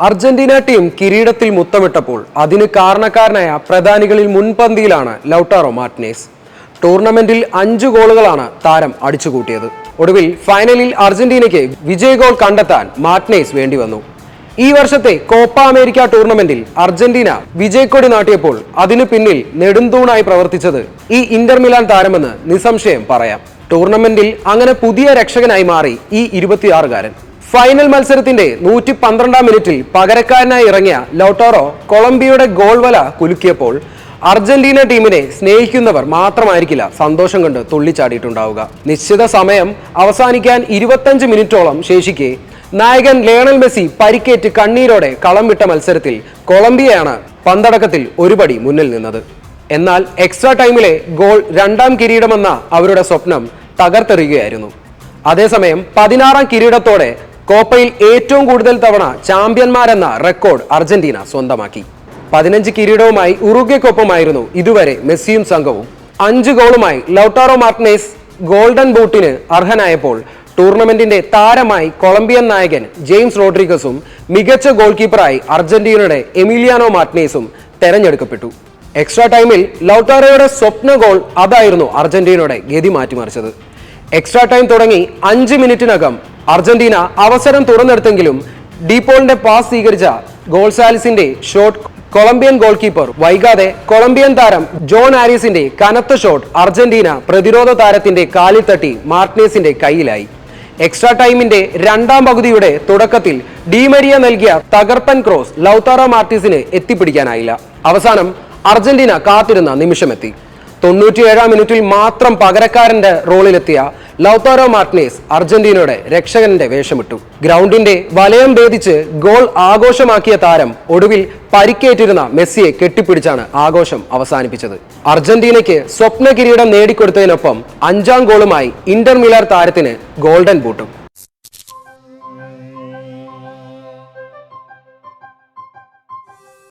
Argentina team കിരീടത്തിൽ മുത്തമിട്ടപ്പോൾ അതിന് കാരണക്കാരനായ പ്രധാനികളിൽ മുൻപന്തിയിലാണ് Lautaro മാർട്ടിനേസ്. ടൂർണമെന്റിൽ 5 ഗോളുകളാണ് താരം അടിച്ചുകൂട്ടിയത്. ഒടുവിൽ ഫൈനലിൽ അർജന്റീനയ്ക്ക് വിജയ ഗോൾ കണ്ടെത്താൻ മാർട്ടിനേസ് വേണ്ടിവന്നു. ഈ വർഷത്തെ കോപ്പ അമേരിക്ക ടൂർണമെന്റിൽ അർജന്റീന വിജയക്കൊടി നാട്ടിയപ്പോൾ അതിനു പിന്നിൽ നെടുന്തൂണായി പ്രവർത്തിച്ചത് ഈ ഇന്റർ മിലാൻ താരമെന്ന് നിസ്സംശയം പറയാം. ടൂർണമെന്റിൽ അങ്ങനെ പുതിയ രക്ഷകനായി മാറി ഈ 26-കാരൻ. ഫൈനൽ മത്സരത്തിന്റെ 112-ാം മിനിറ്റിൽ പകരക്കാരനായി ഇറങ്ങിയ ലൗട്ടാറോ കൊളംബിയയുടെ ഗോൾ വല കുലുക്കിയപ്പോൾ അർജന്റീന ടീമിനെ സ്നേഹിക്കുന്നവർ മാത്രമായിരിക്കില്ല സന്തോഷം കൊണ്ട് തുള്ളിച്ചാടിയിട്ടുണ്ടാവുക. നിശ്ചിത സമയം അവസാനിക്കാൻ 25 മിനിറ്റോളം ശേഷിക്കെ നായകൻ ലയണൽ മെസ്സി പരിക്കേറ്റ് കണ്ണീരോടെ കളം വിട്ട മത്സരത്തിൽ കൊളംബിയയാണ് പന്തടക്കത്തിൽ ഒരുപടി മുന്നിൽ നിന്നത്. എന്നാൽ എക്സ്ട്രാ ടൈമിലെ ഗോൾ 2ാം കിരീടമെന്ന അവരുടെ സ്വപ്നം തകർത്തെറിയുകയായിരുന്നു. അതേസമയം 16ാം കിരീടത്തോടെ കോപ്പയിൽ ഏറ്റവും കൂടുതൽ തവണ ചാമ്പ്യന്മാരെന്ന റെക്കോർഡ് അർജന്റീന സ്വന്തമാക്കി. 15 കിരീടവുമായി ഉറുഗ്വേക്കൊപ്പമായിരുന്നു ഇതുവരെ മെസ്സിയും സംഘവും. 5 ഗോളുമായി ലൗട്ടാറോ മാർട്ടിനേസ് ഗോൾഡൻ ബൂട്ടിന് അർഹനായപ്പോൾ ടൂർണമെന്റിന്റെ താരമായി കൊളംബിയൻ നായകൻ ജെയിംസ് റോഡ്രിഗസും മികച്ച ഗോൾ കീപ്പറായി അർജന്റീനയുടെ എമിലിയാനോ മാർട്ടിനേസും തെരഞ്ഞെടുക്കപ്പെട്ടു. എക്സ്ട്രാ ടൈമിൽ ലൗട്ടാറോയുടെ സ്വപ്ന ഗോൾ അതായിരുന്നു അർജന്റീനയുടെ ഗതി മാറ്റിമറിച്ചത്. എക്സ്ട്രാ ടൈം തുടങ്ങി 5 മിനിറ്റിനകം അർജന്റീന അവസരം തുറന്നെടുത്തെങ്കിലും ഡീപോളിന്റെ പാസ് സ്വീകരിച്ച ഗോൾസാലിസിന്റെ ഷോട്ട് കൊളംബിയൻ ഗോൾ കീപ്പർ വൈകാതെ കൊളംബിയൻ താരം ജോൺ ആരിസിന്റെ കനത്ത ഷോട്ട് അർജന്റീന പ്രതിരോധ താരത്തിന്റെ കാലിൽ തട്ടി മാർട്ടിനേസിന്റെ കയ്യിലായി. എക്സ്ട്രാ ടൈമിന്റെ 2ാം പകുതിയുടെ തുടക്കത്തിൽ ഡിമരിയ നൽകിയ തകർപ്പൻ ക്രോസ് ലൗട്ടാറോ മാർട്ടിനേസിന് എത്തിപ്പിടിക്കാനായില്ല. അവസാനം അർജന്റീന കാത്തിരുന്ന നിമിഷമെത്തി. 97-ാം മിനിറ്റിൽ മാത്രം പകരക്കാരന്റെ റോളിലെത്തിയ ലൗട്ടാറോ മാർട്ടിനേസ് അർജന്റീനയുടെ രക്ഷകന്റെ വേഷമിട്ടു. ഗ്രൗണ്ടിന്റെ വലയം ഭേദിച്ച് ഗോൾ ആഘോഷമാക്കിയ താരം ഒടുവിൽ പരിക്കേറ്റിരുന്ന മെസ്സിയെ കെട്ടിപ്പിടിച്ചാണ് ആഘോഷം അവസാനിപ്പിച്ചത്. അർജന്റീനയ്ക്ക് സ്വപ്ന കിരീടം നേടിക്കൊടുത്തതിനൊപ്പം 5ാം ഗോളുമായി ഇന്റർ മിലാൻ താരത്തിന് ഗോൾഡൻ ബൂട്ടും.